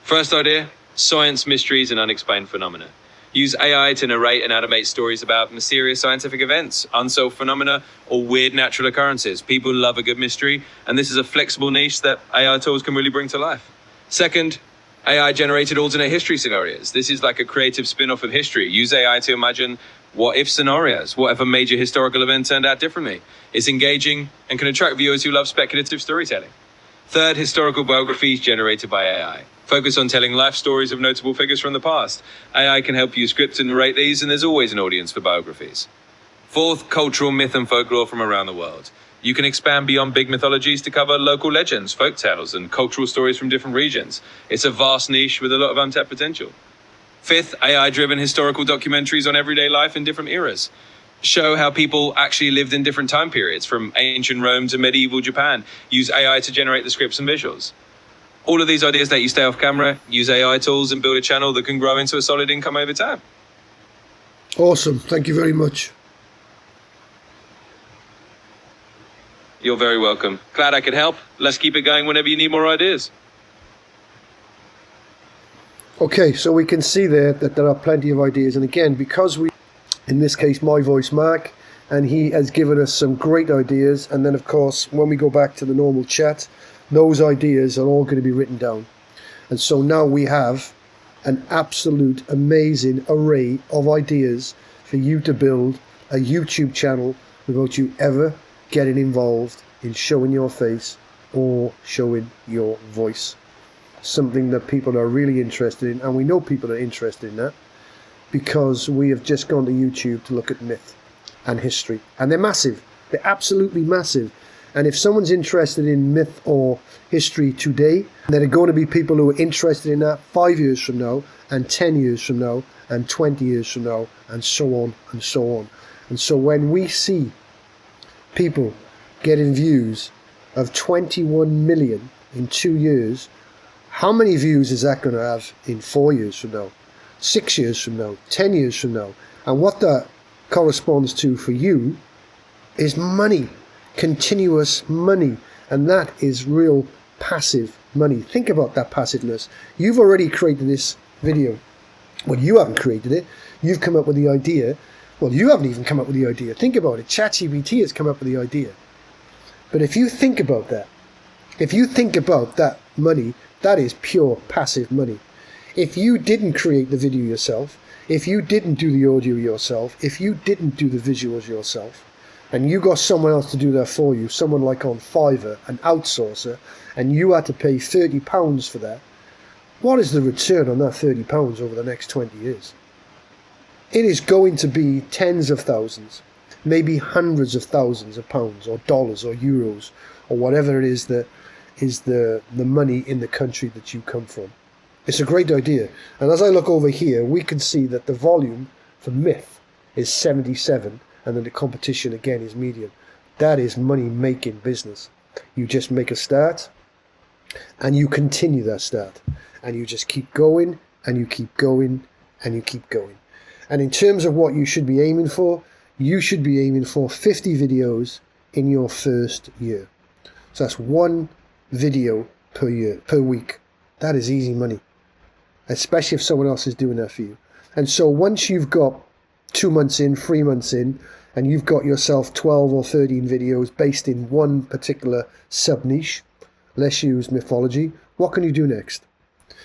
First idea, science, mysteries, and unexplained phenomena. Use AI to narrate and animate stories about mysterious scientific events, unsolved phenomena, or weird natural occurrences. People love a good mystery, and this is a flexible niche that AI tools can really bring to life. Second, AI-generated alternate history scenarios. This is like a creative spin-off of history. Use AI to imagine what-if scenarios. What if a major historical event turned out differently? It's engaging and can attract viewers who love speculative storytelling. Third, historical biographies generated by AI. Focus on telling life stories of notable figures from the past. AI can help you script and narrate these, and there's always an audience for biographies. Fourth, cultural myth and folklore from around the world. You can expand beyond big mythologies to cover local legends, folktales, and cultural stories from different regions. It's a vast niche with a lot of untapped potential. Fifth, AI-driven historical documentaries on everyday life in different eras. Show how people actually lived in different time periods, from ancient Rome to medieval Japan. Use AI to generate the scripts and visuals. All of these ideas let you stay off camera, use AI tools, and build a channel that can grow into a solid income over time. Awesome. Thank you very much. You're very welcome. Glad I could help. Let's keep it going whenever you need more ideas. Okay, so we can see there that there are plenty of ideas. And again, because we, in this case, my voice Mark, and he has given us some great ideas. And then, of course, when we go back to the normal chat, those ideas are all going to be written down. And so now we have an absolute amazing array of ideas for you to build a YouTube channel without you ever getting involved in showing your face or showing your voice. Something that people are really interested in, and we know people are interested in that because we have just gone to YouTube to look at myth and history, and they're massive. They're absolutely massive. And if someone's interested in myth or history today, there are going to be people who are interested in that 5 years from now, and 10 years from now, and 20 years from now, and so on and so on. And so when we see people getting views of 21 million in 2 years, how many views is that going to have in 4 years from now, 6 years from now, 10 years from now? And what that corresponds to for you is money, continuous money. And that is real passive money. Think about that passiveness. You've already created this video. Well, you haven't created it. You've come up with the idea. Well, you haven't even come up with the idea. Think about it. ChatGPT has come up with the idea. But if you think about that, if you think about that money, that is pure passive money. If you didn't create the video yourself, if you didn't do the audio yourself, if you didn't do the visuals yourself, and you got someone else to do that for you, someone like on Fiverr, an outsourcer, and you had to pay £30 for that, what is the return on that £30 over the next 20 years? It is going to be tens of thousands, maybe hundreds of thousands of pounds or dollars or euros or whatever it is that is the money in the country that you come from. It's a great idea. And as I look over here, we can see that the volume for myth is 77, and then the competition again is medium. That is money making business. You just make a start and you continue that start, and you just keep going and you keep going and you keep going. And in terms of what you should be aiming for, you should be aiming for 50 videos in your first year. So that's 1 video per year, per week. That is easy money, especially if someone else is doing that for you. And so once you've got 2 months in, 3 months in, and you've got yourself 12 or 13 videos based in one particular sub-niche, let's use mythology, what can you do next?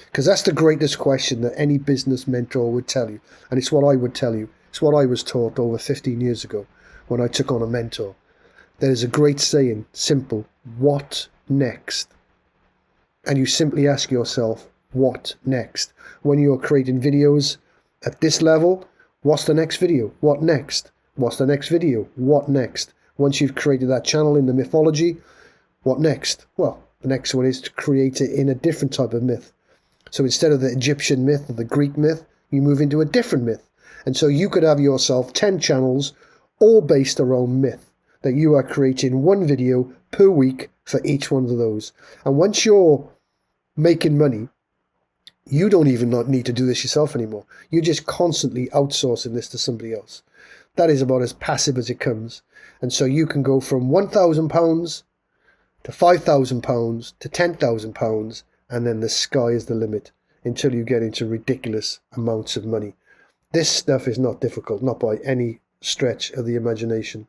Because that's the greatest question that any business mentor would tell you. And it's what I would tell you. It's what I was taught over 15 years ago when I took on a mentor. There is a great saying, simple, what next? And you simply ask yourself, what next? When you're creating videos at this level, what's the next video? What next? What's the next video? What next? Once you've created that channel in the mythology, what next? Well, the next one is to create it in a different type of myth. So instead of the Egyptian myth or the Greek myth, you move into a different myth. And so you could have yourself 10 channels all based around myth that you are creating 1 video per week for each one of those. And once you're making money, you don't even need to do this yourself anymore. You're just constantly outsourcing this to somebody else. That is about as passive as it comes. And so you can go from £1,000 to £5,000 to £10,000, and then the sky is the limit until you get into ridiculous amounts of money. This stuff is not difficult, not by any stretch of the imagination.